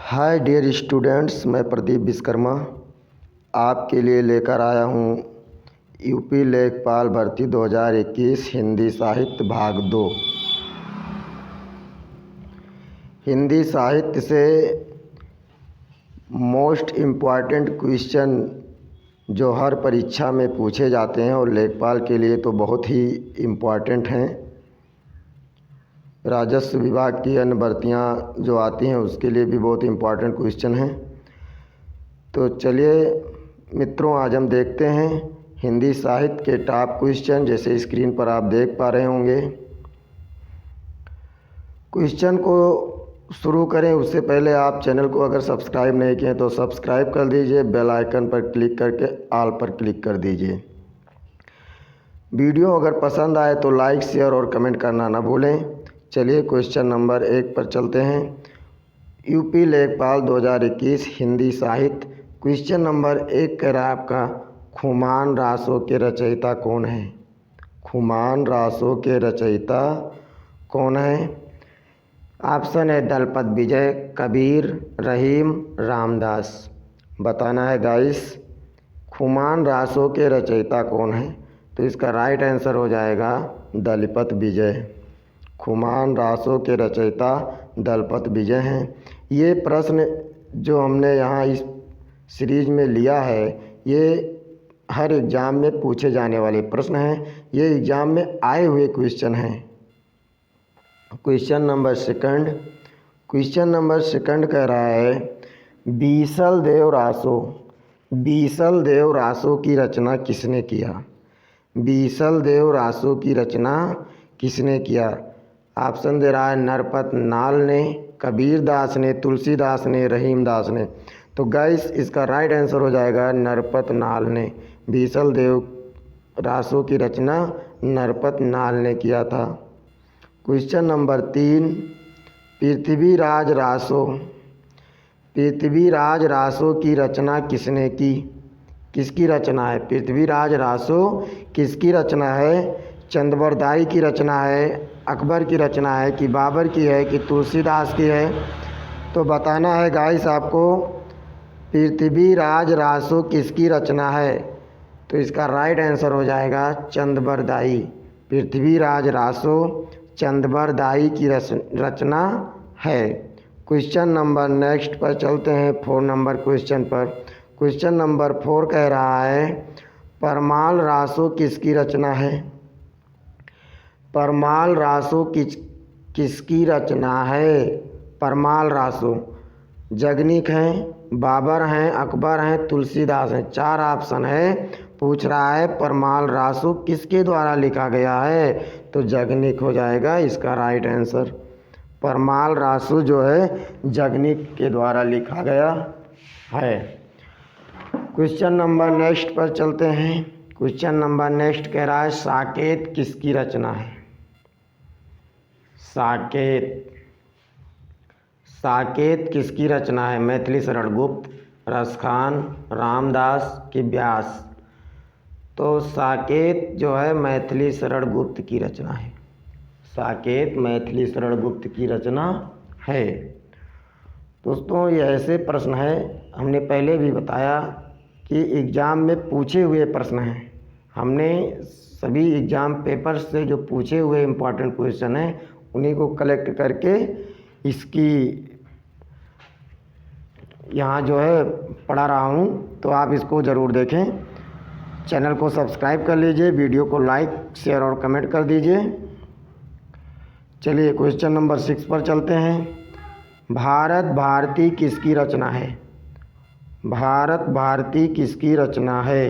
Hi dear students, मैं प्रदीप विश्वकर्मा आपके लिए लेकर आया हूँ यूपी लेखपाल भर्ती 2021 हिंदी साहित्य भाग 2। हिंदी साहित्य से मोस्ट इम्पॉर्टेंट क्वेश्चन जो हर परीक्षा में पूछे जाते हैं और लेखपाल के लिए तो बहुत ही इम्पॉर्टेंट हैं। राजस्व विभाग की अन्य भर्तियाँ जो आती हैं उसके लिए भी बहुत इम्पॉर्टेंट क्वेश्चन हैं। तो चलिए मित्रों, आज हम देखते हैं हिंदी साहित्य के टॉप क्वेश्चन, जैसे स्क्रीन पर आप देख पा रहे होंगे। क्वेश्चन को शुरू करें उससे पहले आप चैनल को अगर सब्सक्राइब नहीं किए तो सब्सक्राइब कर दीजिए, बेल आइकन पर क्लिक करके ऑल पर क्लिक कर दीजिए। वीडियो अगर पसंद आए तो लाइक, शेयर और कमेंट करना ना भूलें। चलिए क्वेश्चन नंबर 1 पर चलते हैं। यूपी लेखपाल 2021 हिंदी साहित्य क्वेश्चन नंबर 1 कह रहा है आपका, खुमान रासों के रचयिता कौन है? खुमान रासों के रचयिता कौन है? ऑप्शन है दलपत विजय, कबीर, रहीम, रामदास। बताना है गाइस, खुमान रासों के रचयिता कौन है? तो इसका राइट आंसर हो जाएगा दलपत विजय। खुमान रासों के रचयिता दलपत विजय हैं। ये प्रश्न जो हमने यहाँ इस सीरीज में लिया है, ये हर एग्ज़ाम में पूछे जाने वाले प्रश्न हैं। ये एग्ज़ाम में आए हुए क्वेश्चन हैं। क्वेश्चन नंबर सेकंड कह रहा है, बीसल देव रासो की रचना किसने किया? बीसल देव रासो की रचना किसने किया? ऑप्शन दे रहा है नरपत नाल ने, कबीर दास ने, तुलसीदास ने, रहीम दास ने। तो गाइस इसका राइट आंसर हो जाएगा नरपत नाल ने। बीसल देव रासो की रचना नरपत नाल ने किया था। क्वेश्चन नंबर 3, पृथ्वीराज रासो की रचना किसने की? किसकी रचना है? पृथ्वीराज रासो किसकी रचना है? चंदबरदाई की रचना है, अकबर की रचना है, कि बाबर की है, कि तुलसीदास की है? तो बताना है गाइस आपको, पृथ्वीराज रासो किसकी रचना है? तो इसका राइट आंसर हो जाएगा चंदबरदाई। पृथ्वीराज रासो चंदबरदाई की रचना है। क्वेश्चन नंबर नेक्स्ट पर चलते हैं, 4 नंबर क्वेश्चन पर। क्वेश्चन नंबर 4 कह रहा है, परमाल रासो किसकी रचना है? परमाल रासो किसकी रचना है? परमाल रासो जगनीक हैं, बाबर हैं, अकबर हैं, तुलसीदास हैं। 4 ऑप्शन है। पूछ रहा है परमाल रासो किसके द्वारा लिखा गया है? तो जगनीक हो जाएगा इसका राइट आंसर। परमाल रासो जो है जगनीक के द्वारा लिखा गया है। क्वेश्चन नंबर नेक्स्ट पर चलते हैं। क्वेश्चन नंबर नेक्स्ट कह रहा है, साकेत किसकी रचना है? साकेत किसकी रचना है? मैथिली शरण गुप्त, रसखान, रामदास की व्यास? तो साकेत जो है मैथिली शरण गुप्त की रचना है। साकेत मैथिली शरण गुप्त की रचना है। दोस्तों ये ऐसे प्रश्न है, हमने पहले भी बताया कि एग्ज़ाम में पूछे हुए प्रश्न हैं। हमने सभी एग्ज़ाम पेपर से जो पूछे हुए इम्पॉर्टेंट क्वेश्चन हैं उन्हीं को कलेक्ट करके इसकी यहाँ जो है पढ़ा रहा हूँ। तो आप इसको ज़रूर देखें। चैनल को सब्सक्राइब कर लीजिए, वीडियो को लाइक, शेयर और कमेंट कर दीजिए। चलिए क्वेश्चन नंबर 6 पर चलते हैं। भारत भारती किसकी रचना है? भारत भारती किसकी रचना है?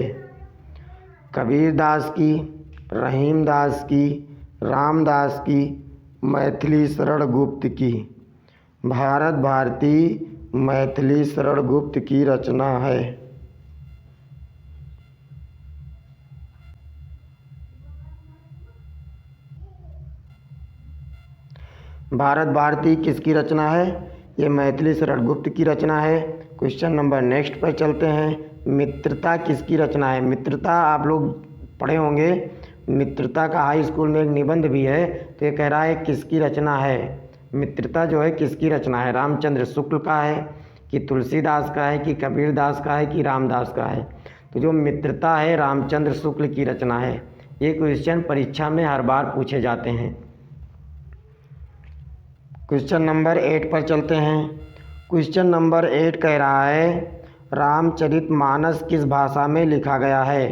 कबीर दास की, रहीम दास की, रामदास की, मैथिली शरण गुप्त की? भारत भारती मैथिली शरण गुप्त की रचना है। भारत भारती किसकी रचना है? ये मैथिली शरण गुप्त की रचना है। क्वेश्चन नंबर नेक्स्ट पर चलते हैं। मित्रता किसकी रचना है? मित्रता आप लोग पढ़े होंगे, मित्रता का हाई स्कूल में एक निबंध भी है। तो ये कह रहा है किसकी रचना है? मित्रता जो है किसकी रचना है, रामचंद्र शुक्ल का है कि तुलसीदास का है कि कबीरदास का है कि रामदास का है। तो जो मित्रता है रामचंद्र शुक्ल की रचना है। ये क्वेश्चन परीक्षा में हर बार पूछे जाते हैं। क्वेश्चन नंबर 8 पर चलते हैं। क्वेश्चन नंबर 8 कह रहा है रामचरितमानस किस भाषा में लिखा गया है।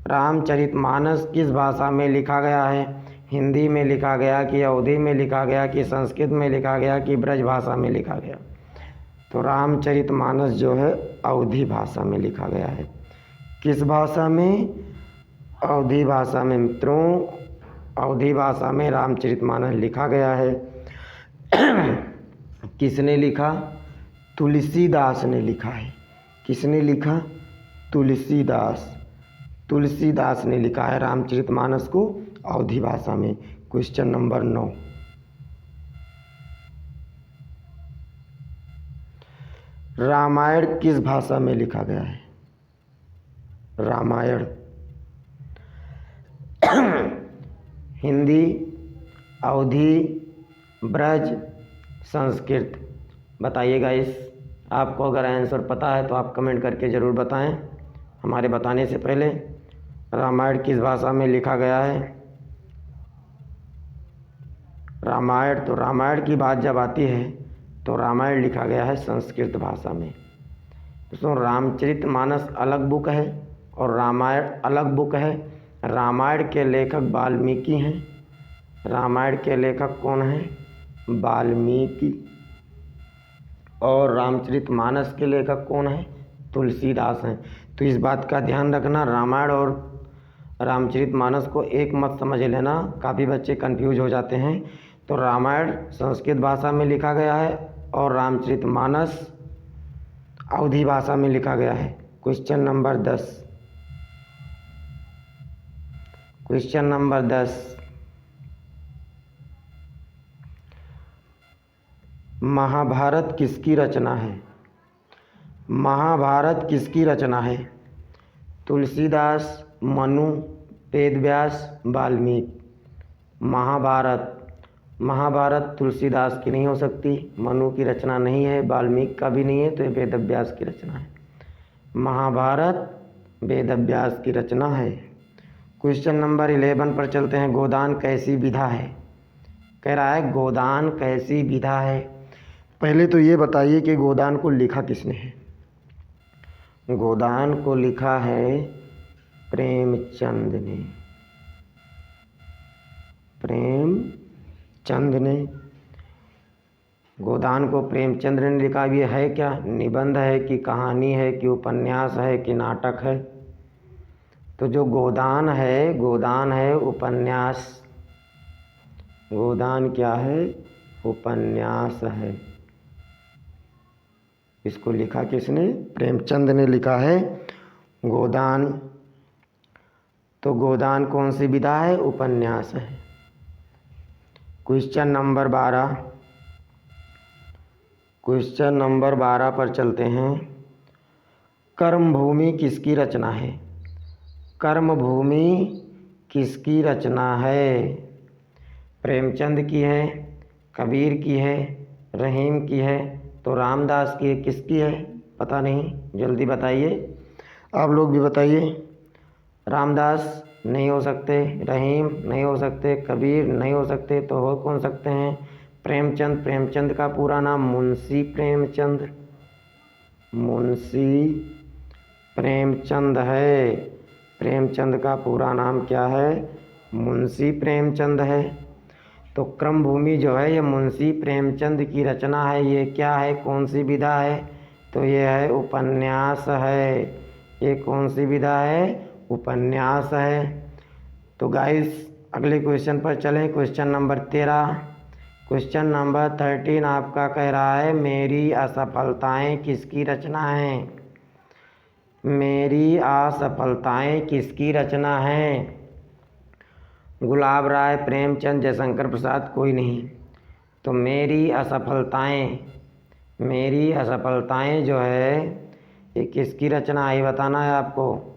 रामचरितमानस किस भाषा में लिखा गया है, हिंदी में लिखा गया कि अवधी में लिखा गया कि संस्कृत में लिखा गया कि ब्रज भाषा में लिखा गया। तो रामचरितमानस जो है अवधी भाषा में लिखा गया है। किस भाषा में, अवधी भाषा में मित्रों, अवधी भाषा में रामचरितमानस लिखा गया है। किसने लिखा, तुलसीदास ने लिखा है। किसने लिखा, तुलसीदास। तुलसीदास ने लिखा है रामचरितमानस को अवधी भाषा में। क्वेश्चन नंबर 9, रामायण किस भाषा में लिखा गया है। रामायण हिंदी, अवधी, ब्रज, संस्कृत। बताइएगा इस, आपको अगर आंसर पता है तो आप कमेंट करके ज़रूर बताएं। हमारे बताने से पहले रामायण किस भाषा में लिखा गया है। रामायण, तो रामायण की बात जब आती है तो रामायण लिखा गया है संस्कृत भाषा में। दोस्तों रामचरितमानस अलग बुक है और रामायण अलग बुक है। रामायण के लेखक वाल्मीकि हैं। रामायण के लेखक कौन हैं, वाल्मीकि। और रामचरितमानस के लेखक कौन हैं, तुलसीदास हैं। तो इस बात का ध्यान रखना, रामायण और रामचरितमानस को एक मत समझ लेना, काफ़ी बच्चे कंफ्यूज हो जाते हैं। तो रामायण संस्कृत भाषा में लिखा गया है और रामचरितमानस अवधी भाषा में लिखा गया है। Question number 10। Question number 10, Mahabharata किसकी रचना है। महाभारत किसकी रचना है, तुलसीदास, मनु, वेदव्यास, वाल्मीकि। महाभारत, महाभारत तुलसीदास की नहीं हो सकती, मनु की रचना नहीं है, वाल्मीकि का भी नहीं है, तो ये वेदव्यास की रचना है। महाभारत वेदव्यास की रचना है। क्वेश्चन नंबर 11 पर चलते हैं। गोदान कैसी विधा है। कह रहा है गोदान कैसी विधा है। पहले तो ये बताइए कि गोदान को लिखा किसने है। गोदान को लिखा है प्रेमचंद ने। प्रेमचंद ने गोदान को प्रेमचंद ने लिखा। ये है क्या, निबंध है कि कहानी है कि उपन्यास है कि नाटक है। तो जो गोदान है उपन्यास। गोदान क्या है, उपन्यास है। इसको लिखा किसने, प्रेमचंद ने लिखा है गोदान। तो गोदान कौन सी विधा है, उपन्यास है। Question number 12। क्वेश्चन नंबर 12 पर चलते हैं। कर्मभूमि किसकी रचना है। कर्मभूमि किसकी रचना है। प्रेमचंद की है, कबीर की है, रहीम की है, तो रामदास की है, किसकी है पता नहीं, जल्दी बताइए। आप लोग भी बताइए। रामदास नहीं हो सकते, रहीम नहीं हो सकते, कबीर नहीं हो सकते, तो हो कौन सकते हैं, प्रेमचंद। प्रेमचंद का पूरा नाम मुंशी प्रेमचंद, मुंशी प्रेमचंद है। प्रेमचंद का पूरा नाम क्या है, मुंशी प्रेमचंद है। तो क्रमभूमि जो है ये मुंशी प्रेमचंद की रचना है। ये क्या है, कौन सी विधा है, तो ये है उपन्यास है। ये कौन सी विधा है, उपन्यास है। तो गाइस अगले क्वेश्चन पर चलें। Question number 13। क्वेश्चन नंबर 13 आपका कह रहा है मेरी असफलताएं किसकी रचना हैं। मेरी असफलताएं किसकी रचना हैं। गुलाब राय, प्रेमचंद, जयशंकर प्रसाद, कोई नहीं। तो मेरी असफलताएं जो है ये किसकी रचना है, बताना है आपको।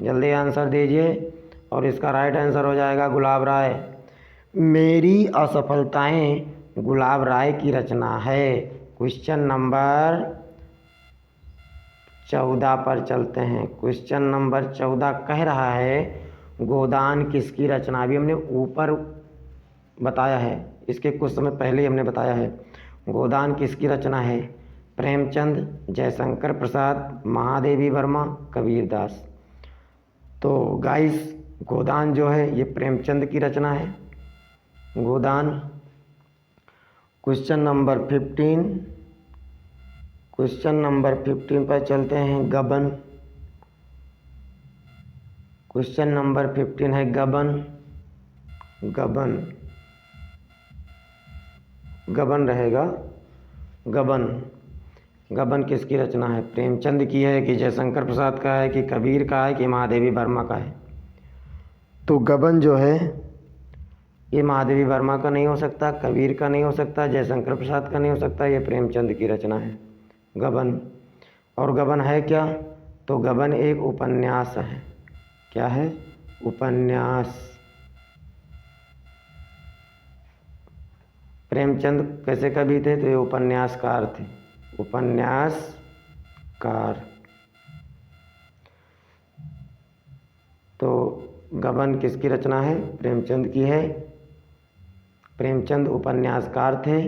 जल्दी आंसर दीजिए और इसका राइट आंसर हो जाएगा गुलाब राय। मेरी असफलताएं गुलाब राय की रचना है। क्वेश्चन नंबर 14 पर चलते हैं। क्वेश्चन नंबर 14 कह रहा है गोदान किसकी रचना। अभी हमने ऊपर बताया है, इसके कुछ समय पहले हमने बताया है। गोदान किसकी रचना है? प्रेमचंद, जयशंकर प्रसाद, महादेवी वर्मा, कबीरदास। तो गाइस गोदान जो है ये प्रेमचंद की रचना है, गोदान। क्वेश्चन नंबर 15, क्वेश्चन नंबर 15 पर चलते हैं। गबन। क्वेश्चन नंबर 15 है गबन। गबन, गबन रहेगा, गबन। गबन किसकी रचना है? प्रेमचंद की है कि जयशंकर प्रसाद का है कि कबीर का है कि महादेवी वर्मा का है? तो गबन जो है ये महादेवी वर्मा का नहीं हो सकता, कबीर का नहीं हो सकता, जयशंकर प्रसाद का नहीं हो सकता, ये प्रेमचंद की रचना है गबन। और गबन है क्या? तो गबन एक उपन्यास है। क्या है? उपन्यास। प्रेमचंद कैसे कवि थे? तो ये उपन्यासकार थे, उपन्यासकार। तो गबन किसकी रचना है? प्रेमचंद की है। प्रेमचंद उपन्यासकार थे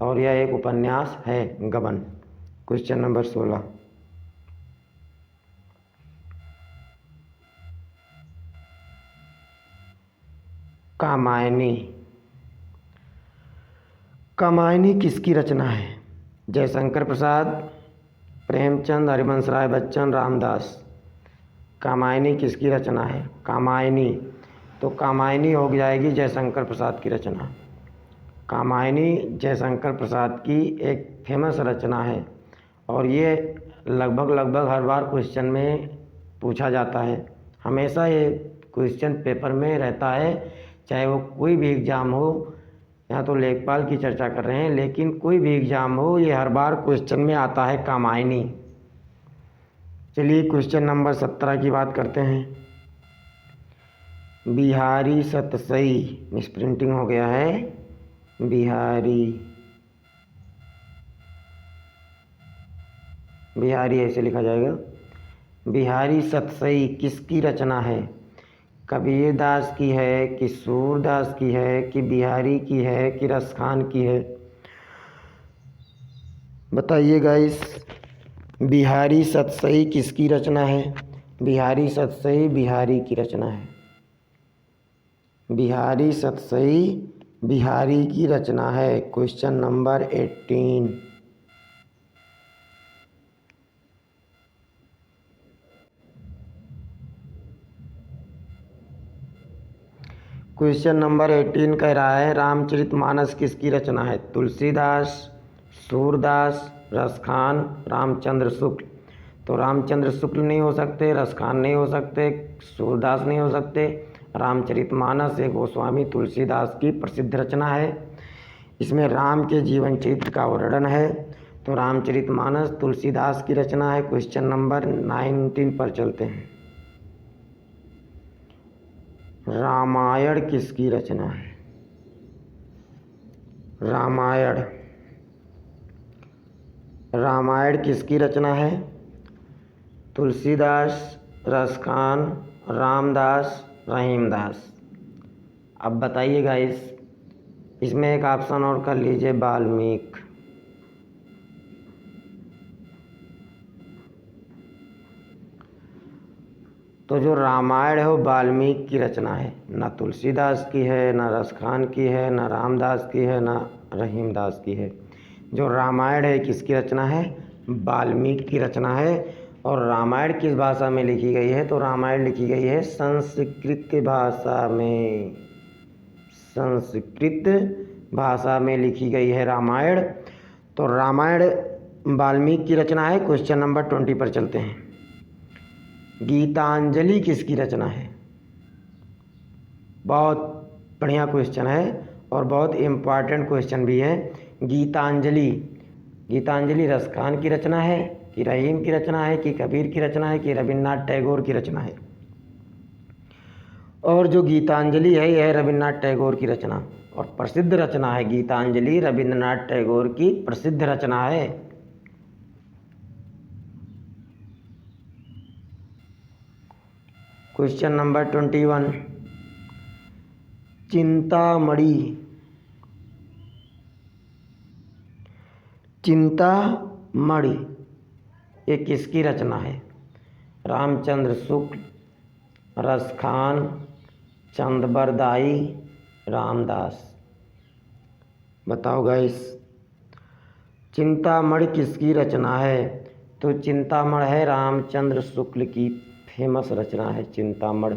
और यह एक उपन्यास है गबन। Question number 16, Kamayani. कामायनी किसकी रचना है? जयशंकर प्रसाद, प्रेमचंद, हरिवंश राय बच्चन, रामदास। कामायनी किसकी रचना है? कामायनी, तो कामायनी हो जाएगी जयशंकर प्रसाद की रचना। कामायनी जयशंकर प्रसाद की एक फेमस रचना है और ये लगभग हर बार क्वेश्चन में पूछा जाता है। हमेशा ये क्वेश्चन पेपर में रहता है, चाहे वो कोई भी एग्ज़ाम हो। यहाँ तो लेखपाल की चर्चा कर रहे हैं, लेकिन कोई भी एग्ज़ाम हो ये हर बार क्वेश्चन में आता है कामायनी। चलिए क्वेश्चन नंबर 17 की बात करते हैं। बिहारी सतसई, मिसप्रिंटिंग हो गया है, बिहारी, बिहारी ऐसे लिखा जाएगा। बिहारी सतसई किसकी रचना है? कबीरदास की है कि सूरदास की है कि बिहारी की है कि रसखान की है? बताइए गाइस, बिहारी सतसई किसकी रचना है? बिहारी सतसई बिहारी की रचना है। बिहारी सतसई बिहारी की रचना है। क्वेश्चन नंबर 18, क्वेश्चन नंबर 18 कह रहा है रामचरितमानस किसकी रचना है? तुलसीदास, सूरदास, रसखान, रामचंद्र शुक्ल। तो रामचंद्र शुक्ल नहीं हो सकते, रसखान नहीं हो सकते, सूरदास नहीं हो सकते। रामचरितमानस एक गोस्वामी तुलसीदास की प्रसिद्ध रचना है। इसमें राम के जीवन चरित्र का वर्णन है। तो रामचरितमानस तुलसीदास की रचना है। क्वेश्चन नंबर 19 पर चलते हैं। रामायण किसकी रचना है? रामायण, रामायण किसकी रचना है? तुलसीदास, रसखान, रामदास, रहीमदास। अब बताइए गाइस, इसमें एक ऑप्शन और कर लीजिए, वाल्मीकि। तो जो रामायण है वो वाल्मीकि की रचना है, ना तुलसीदास की है, ना रसखान की है, ना रामदास की है, ना रहीमदास की है। जो रामायण है किसकी रचना है? वाल्मीकि की रचना है। और रामायण किस भाषा में लिखी गई है? तो रामायण लिखी गई है संस्कृत भाषा में, संस्कृत भाषा में लिखी गई है रामायण। तो रामायण वाल्मीकि की रचना है। क्वेश्चन नंबर 20 पर चलते हैं। गीतांजलि किसकी रचना है? बहुत बढ़िया क्वेश्चन है और बहुत इम्पॉर्टेंट क्वेश्चन भी है। गीतांजलि, गीतांजलि रसखान की रचना है कि रहीम की रचना है कि कबीर की रचना है कि रविन्द्रनाथ टैगोर की रचना है? और जो गीतांजलि है यह रविन्द्रनाथ टैगोर की रचना। और प्रसिद्ध रचना है। गीतांजलि रविंद्रनाथ टैगोर की प्रसिद्ध रचना है। Question number 21, Chintamani. चिंतामणि ये किसकी रचना है? रामचंद्र शुक्ल, रसखान, चंदबरदाई, रामदास। बताओ गाइस, चिंतामणि किसकी रचना है? तो चिंतामणि है रामचंद्र शुक्ल की फेमस रचना है चिंतामणि।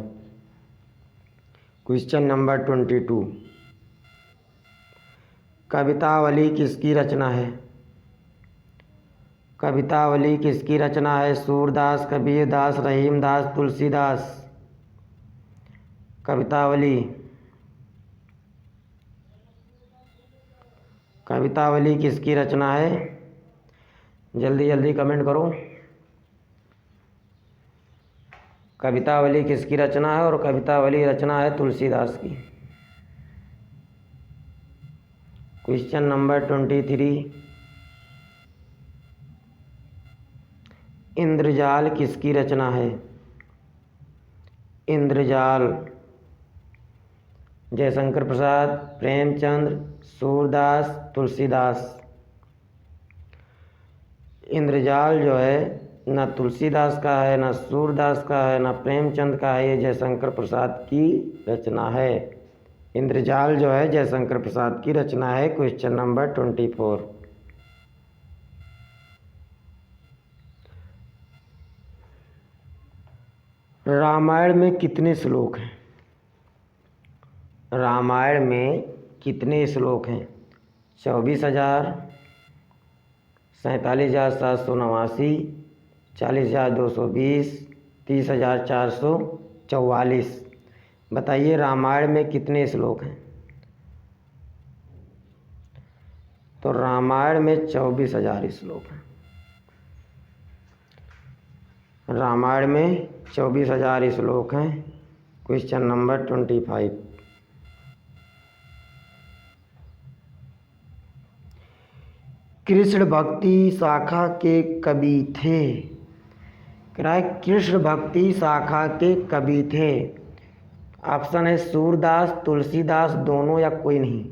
क्वेश्चन नंबर 22, कवितावली किसकी रचना है? कवितावली किसकी रचना है? सूरदास, कबीरदास, रहीमदास, तुलसीदास। कवितावली कवितावली किसकी रचना है? जल्दी जल्दी कमेंट करो। कवितावली किसकी रचना है? और कवितावली रचना है तुलसीदास की। क्वेश्चन नंबर 23, इंद्रजाल किसकी रचना है? इंद्रजाल जयशंकर प्रसाद, प्रेमचंद्र, सूरदास, तुलसीदास। इंद्रजाल जो है ना तुलसीदास का है, ना सूरदास का है, ना प्रेमचंद का है, ये जयशंकर प्रसाद की रचना है। इंद्रजाल जो है जयशंकर प्रसाद की रचना है। क्वेश्चन नंबर 24, रामायण में कितने श्लोक हैं? रामायण में कितने श्लोक हैं? 24,000, 47,789, 40,220, 30,444। बताइए रामायण में कितने श्लोक हैं? तो रामायण में 24,000 श्लोक हैं। रामायण में 24,000 श्लोक हैं। क्वेश्चन नंबर 25, कृष्ण भक्ति शाखा के कवि थे? कृष्ण भक्ति शाखा के कवि थे। ऑप्शन है सूरदास, तुलसीदास, दोनों या कोई नहीं।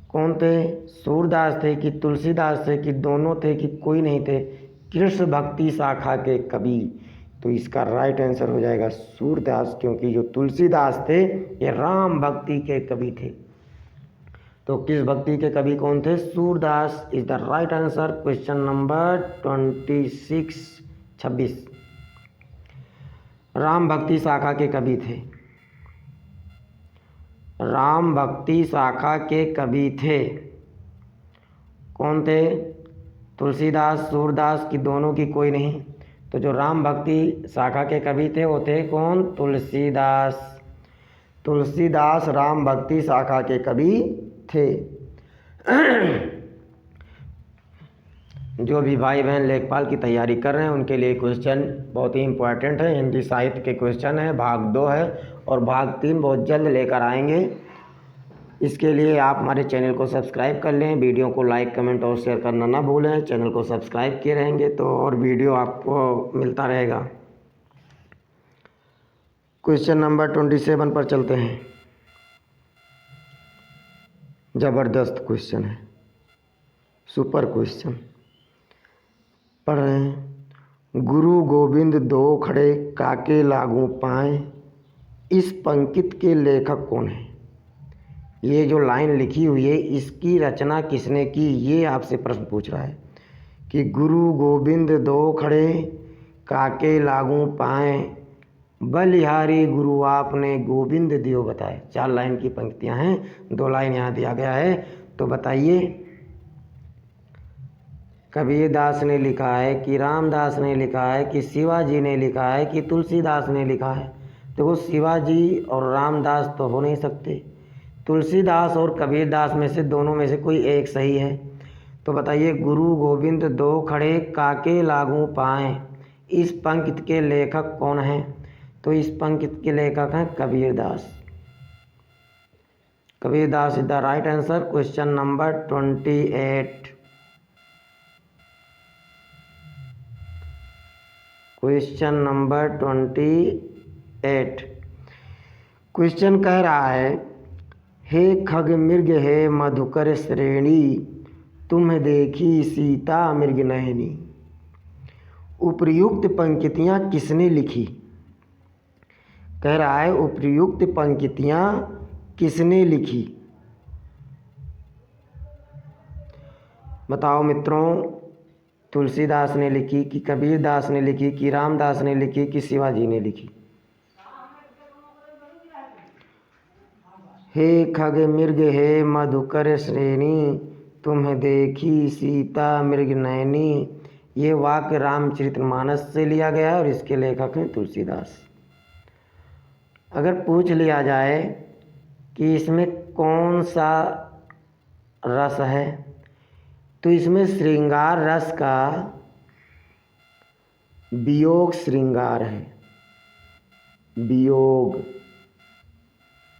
कौन थे? सूरदास थे कि तुलसीदास थे कि दोनों थे कि कोई नहीं थे? कृष्ण भक्ति शाखा के कवि। तो इसका राइट आंसर हो जाएगा सूरदास, क्योंकि जो तुलसीदास थे ये राम भक्ति के कवि थे। तो किस भक्ति के कवि कौन थे? Surdas is the right answer. Question number 26, Ram भक्ति शाखा के कवि थे। राम भक्ति शाखा के कवि थे। कौन थे? तुलसीदास, सूरदास की दोनों की कोई नहीं? तो जो राम भक्ति शाखा के कवि थे वो थे कौन? तुलसीदास। तुलसीदास राम भक्ति शाखा के कवि थे। जो भी भाई बहन लेखपाल की तैयारी कर रहे हैं उनके लिए क्वेश्चन बहुत ही इम्पोर्टेंट है। हिंदी साहित्य के क्वेश्चन है, भाग 2 है और भाग 3 बहुत जल्द लेकर आएंगे। इसके लिए आप हमारे चैनल को सब्सक्राइब कर लें, वीडियो को लाइक, कमेंट और शेयर करना ना भूलें। चैनल को सब्सक्राइब किए रहेंगे तो और वीडियो आपको मिलता रहेगा। क्वेश्चन नंबर 27 पर चलते हैं। ज़बरदस्त क्वेश्चन है, सुपर क्वेश्चन। पढ़ रहे हैं। गुरु गोविंद दो खड़े काके लागू पाएँ, इस पंक्ति के लेखक कौन है? ये जो लाइन लिखी हुई है इसकी रचना किसने की, ये आपसे प्रश्न पूछ रहा है कि गुरु गोविंद दो खड़े काके लागू पाएँ, बलिहारी गुरु आपने गोविंद दियो बताए। 4 लाइन की पंक्तियां हैं, 2 लाइन यहाँ दिया गया है। तो बताइए कबीरदास ने लिखा है कि रामदास ने लिखा है कि शिवाजी ने लिखा है कि तुलसीदास ने लिखा है? देखो शिवाजी और रामदास तो हो नहीं सकते, तुलसीदास और कबीरदास में से दोनों में से कोई एक सही है। तो बताइए गुरु गोविंद दो खड़े काके लागू पाएँ, इस पंक्ति के लेखक कौन हैं? तो इस पंक्ति के लेखक हैं Kabirdas. Kabirdas is the right answer. Question number 28। Question number 28। Question कह रहा है, हे खग मृग हे मधुकर श्रेणी, तुम देखी सीता मृग नयनी। उपर्युक्त पंक्तियाँ किसने लिखी? कह रहा है उपर्युक्त पंक्तियाँ किसने लिखी? बताओ मित्रों, तुलसीदास ने लिखी कि कबीरदास ने लिखी कि रामदास ने लिखी कि शिवाजी ने लिखी? हे खग मृग हे मधुकर श्रेणी, तुम्हें देखी सीता मृग नयनी। ये वाक्य रामचरितमानस से लिया गया है और इसके लेखक हैं तुलसीदास। अगर पूछ लिया जाए कि इसमें कौन सा रस है, तो इसमें श्रृंगार रस का वियोग श्रृंगार है।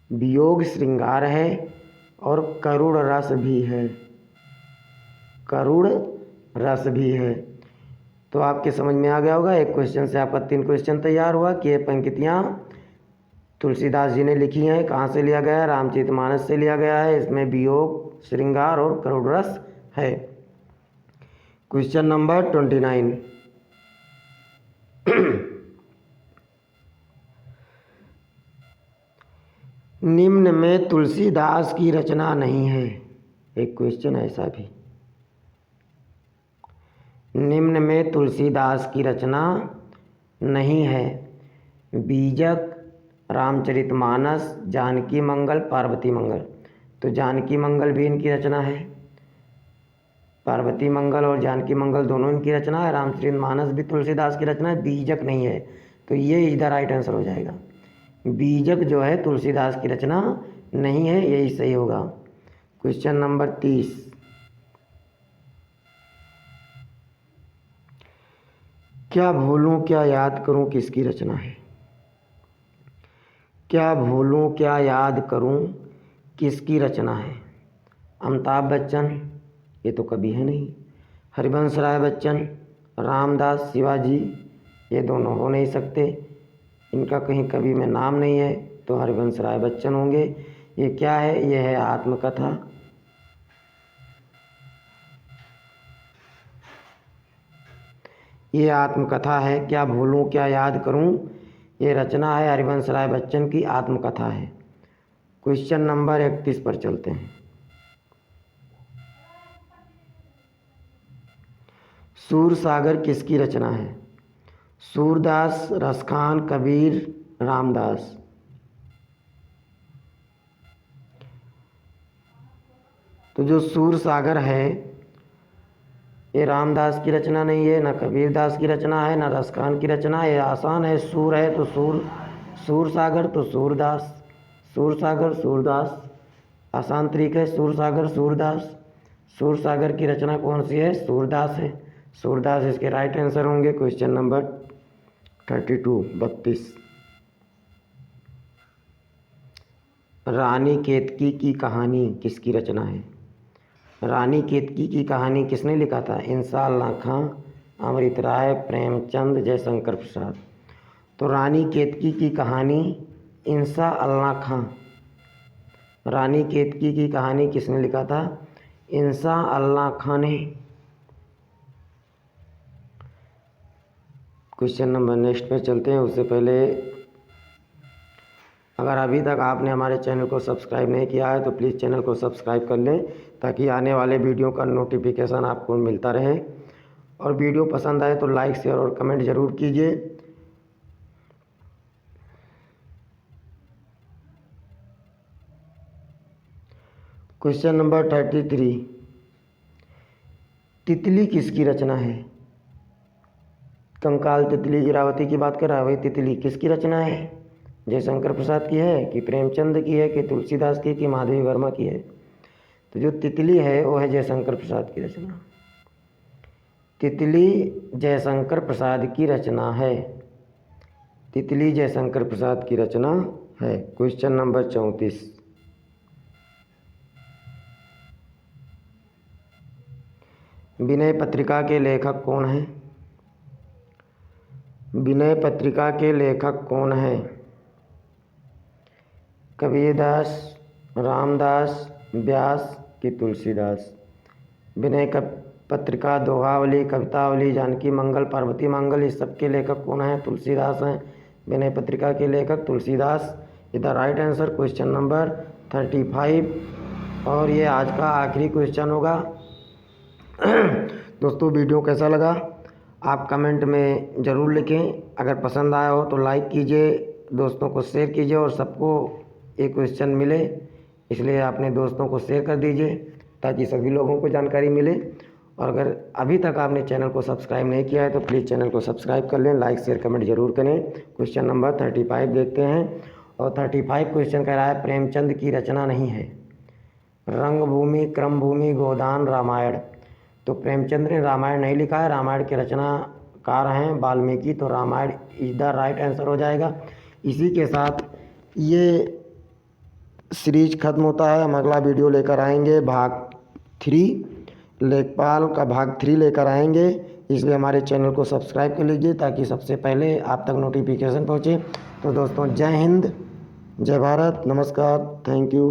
वियोग श्रृंगार है और करुण रस भी है। करुण रस भी है। तो आपके समझ में आ गया होगा। एक क्वेश्चन से आपका 3 क्वेश्चन तैयार हुआ कि ये पंक्तियाँ तुलसीदास जी ने लिखी हैं। कहाँ से लिया गया है? रामचरितमानस से लिया गया है। इसमें वियोग श्रृंगार और करुण रस है। Question number 29। निम्न में तुलसीदास की रचना नहीं है। एक क्वेश्चन ऐसा भी, निम्न में तुलसीदास की रचना नहीं है। बीजक, रामचरितमानस, जानकी मंगल, पार्वती मंगल। तो जानकी मंगल भी इनकी रचना है, पार्वती मंगल और जानकी मंगल दोनों इनकी रचना है। रामचरितमानस भी तुलसीदास की रचना है। बीजक नहीं है, तो ये इधर राइट आंसर हो जाएगा। बीजक जो है तुलसीदास की रचना नहीं है, यही सही होगा। Question number 30। क्या भूलूं क्या याद करूं किसकी रचना है? क्या भूलूं क्या याद करूं किसकी रचना है? अमिताभ बच्चन, ये तो कभी है नहीं। हरिवंश राय बच्चन, रामदास, शिवाजी, ये दोनों हो नहीं सकते। इनका कहीं कभी में नाम नहीं है, तो हरिवंश राय बच्चन होंगे। ये क्या है? ये है आत्मकथा। ये आत्मकथा है। क्या भूलूं क्या याद करूं, ये रचना है हरिवंश राय बच्चन की, आत्मकथा है। क्वेश्चन नंबर 31 पर चलते हैं। सूरसागर किसकी रचना है? सूरदास, रसखान, कबीर, रामदास। तो जो सूरसागर है ये रामदास की रचना नहीं है, ना कबीरदास की रचना है, ना रसखान की रचना है। ये आसान है। सूर है तो सूरसागर, तो सूरदास। सूरसागर सूरदास, आसान तरीका है। सूरसागर सूरदास। सूरसागर की रचना कौन सी है? सूरदास है। सूरदास इसके राइट आंसर होंगे। Question number 32। रानी केतकी की कहानी किसकी रचना है? रानी केतकी की कहानी किसने लिखा था? इंसाअल्लाह खां, अमृत राय, प्रेमचंद, जयशंकर प्रसाद। तो रानी केतकी की कहानी इंसाअल्लाह खां। रानी केतकी की कहानी किसने लिखा था? इंसाअल्लाह खां ने। क्वेश्चन नंबर नेक्स्ट पे चलते हैं। उससे पहले अगर अभी तक आपने हमारे चैनल को सब्सक्राइब नहीं किया है तो प्लीज़ चैनल को सब्सक्राइब कर लें, ताकि आने वाले वीडियो का नोटिफिकेशन आपको मिलता रहे। और वीडियो पसंद आए तो लाइक, शेयर और कमेंट ज़रूर कीजिए। Question number 33। तितली किसकी रचना है? कंकाल तितली, इरावती की बात कर रहा है, वही तितली किसकी रचना है? जयशंकर प्रसाद की है कि प्रेमचंद की है कि तुलसीदास की कि माधवी वर्मा की है? तो जो तितली है वो है जयशंकर प्रसाद की रचना। तितली जयशंकर प्रसाद की रचना है। तितली जयशंकर प्रसाद की रचना है। Question number 34। विनय पत्रिका के लेखक कौन हैं? विनय पत्रिका के लेखक कौन हैं? कबीरदास, रामदास, व्यास कि तुलसीदास? विनय पत्रिका, दोहावली, कवितावली, जानकी मंगल, पार्वती मंगल, इस सब के लेखक कौन हैं? तुलसीदास हैं। विनय पत्रिका के लेखक Tulsidas is the right answer. Question number 35 और ये आज का आखिरी क्वेश्चन होगा। दोस्तों वीडियो कैसा लगा आप कमेंट में ज़रूर लिखें। अगर पसंद आया हो तो लाइक कीजिए, दोस्तों को शेयर कीजिए और सबको ये क्वेश्चन मिले इसलिए अपने दोस्तों को शेयर कर दीजिए ताकि सभी लोगों को जानकारी मिले। और अगर अभी तक आपने चैनल को सब्सक्राइब नहीं किया है तो प्लीज़ चैनल को सब्सक्राइब कर लें, लाइक शेयर कमेंट जरूर करें। क्वेश्चन नंबर 35 देखते हैं और 35 क्वेश्चन कह रहा है प्रेमचंद की रचना नहीं है रंगभूमि, क्रमभूमि, गोदान, रामायण। तो प्रेमचंद ने रामायण नहीं लिखा है, रामायण के रचनाकार हैं वाल्मीकि, तो Ramayana is the right answer हो जाएगा। इसी के साथ ये सीरीज खत्म होता है। हम अगला वीडियो लेकर आएंगे भाग 3, लेखपाल का भाग 3 लेकर आएंगे, इसलिए हमारे चैनल को सब्सक्राइब कर लीजिए ताकि सबसे पहले आप तक नोटिफिकेशन पहुँचे। तो दोस्तों जय हिंद, जय भारत, नमस्कार, थैंक यू।